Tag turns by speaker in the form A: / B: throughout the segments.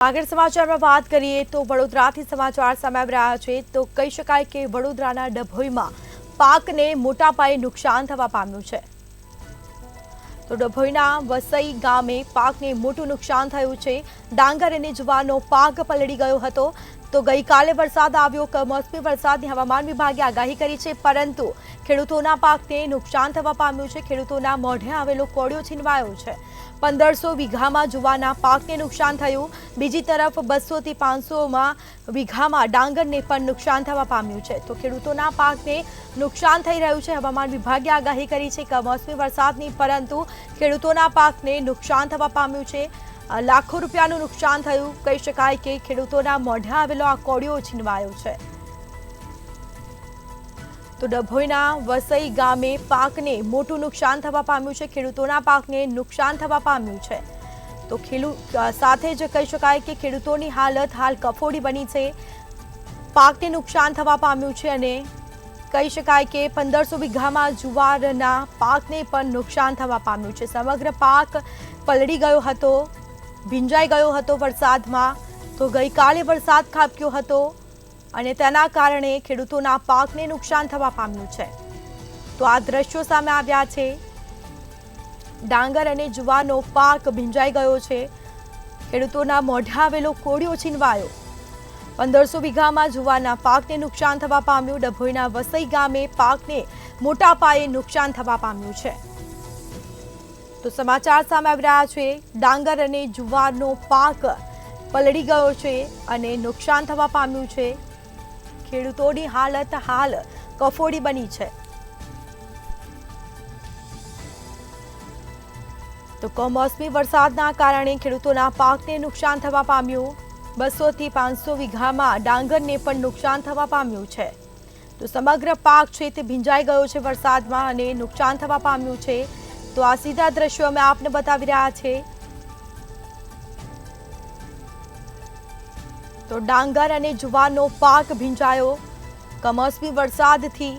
A: આગળ સમાચારમાં વાત કરીએ તો વડોદરાથી સમાચાર સામે આવી રહ્યા છે તો કહી શકાય કે વડોદરાના ડભોઈમાં પાકને મોટા પાયે નુકસાન થવા પામ્યું છે। તો ડભોઈના વસઈ ગામે પાકને મોટું નુકસાન થયું છે। ડાંગર અને જુવારનો પાક પલળી ગયો હતો। તો ગઈકાલે વરસાદ આવ્યો। કમોસમી વરસાદની હવામાન વિભાગે આગાહી કરી છે, પરંતુ ખેડૂતોના પાકને નુકસાન થવા પામ્યું છે। ખેડૂતોના મોઢે આવેલો કોળિયો છીનવાયો છે। 1500 વીઘામાં જુવારના પાકને નુકસાન થયું। બીજી તરફ 200 થી 500 વીઘામાં ડાંગરને પણ નુકસાન થવા પામ્યું છે। તો ખેડૂતોના પાકને નુકસાન થઈ રહ્યું છે। હવામાન વિભાગે આગાહી કરી છે કમોસમી વરસાદની, પરંતુ ખેડૂતોના પાકને નુકસાન થવા પામ્યું છે। લાખો રૂપિયાનું નુકસાન થયું। કહી શકાય કે ખેડૂતોના મોઢે આવેલો આ કોળિયો છીનવાયો છે। તો ડભોઈના વસઈ ગામે પાકને મોટું નુકસાન થવા પામ્યું છે। ખેડૂતોના પાકને નુકસાન થવા પામ્યું છે। તો સાથે જ કહી શકાય કે ખેડૂતોની હાલત હાલ કફોડી બની છે। પાકને નુકસાન થવા પામ્યું છે અને કહી શકાય કે 1500 વીઘામાં જુવારના પાકને પણ નુકસાન થવા પામ્યું છે। સમગ્ર પાક પલળી ગયો હતો, ભીંજાઈ ગયો હતો વરસાદમાં। તો ગઈકાલે વરસાદ ખાબક્યો હતો અને તેના કારણે ખેડૂતોના પાકને નુકસાન થવા પામ્યું છે। તો આ દ્રશ્યો સામે આવ્યા છે। ડાંગર અને જુવારનો પાક ભીંજાઈ ગયો છે। ખેડૂતોના મોઢે આવેલો કોળિયો છીનવાયો। 1500 વીઘામાં જુવારના પાકને નુકસાન થવા પામ્યું। ડભોઈના વસઈ ગામે પાકને મોટા પાયે નુકસાન થવા પામ્યું છે। તો સમાચાર સામે આવી રહ્યા છે। ડાંગર અને જુવારનો પાક પલળી ગયો છે અને નુકસાન થવા પામ્યું છે। ખેડૂતોની હાલત હાલ કફોડી બની છે। તો કમોસમી વરસાદના કારણે ખેડૂતોના પાકને નુકસાન થવા પામ્યું। 200 થી 500 વીઘામાં ડાંગરને પણ નુકસાન થવા પામ્યું છે। તો સમગ્ર પાક છે તે ભીંજાઈ ગયો છે વરસાદમાં અને નુકસાન થવા પામ્યું છે। તો આ સીધા દ્રશ્યો અમે આપને બતાવી રહ્યા છે। તો ડાંગર અને જુવારનો પાક ભીંજાયો। કમોસમી વરસાદથી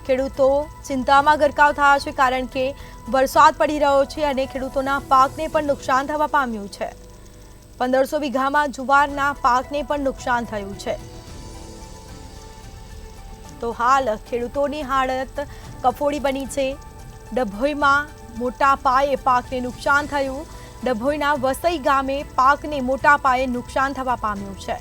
A: ખેડૂતો ચિંતામાં ગરકાવ થયા છે, કારણ કે વરસાદ પડી રહ્યો છે અને ખેડૂતોના પાકને પણ નુકસાન થવા પામ્યું છે। 1500 વીઘામાં જુવારના પાકને પણ નુકસાન થયું છે। તો હાલ ખેડૂતોની હાલત કફોડી બની છે। ડભોઈમાં મોટા પાયે પાકને નુકસાન થયું। ડભોઈના વસઈ ગામે પાકને મોટા પાયે નુકસાન થવા પામ્યું છે।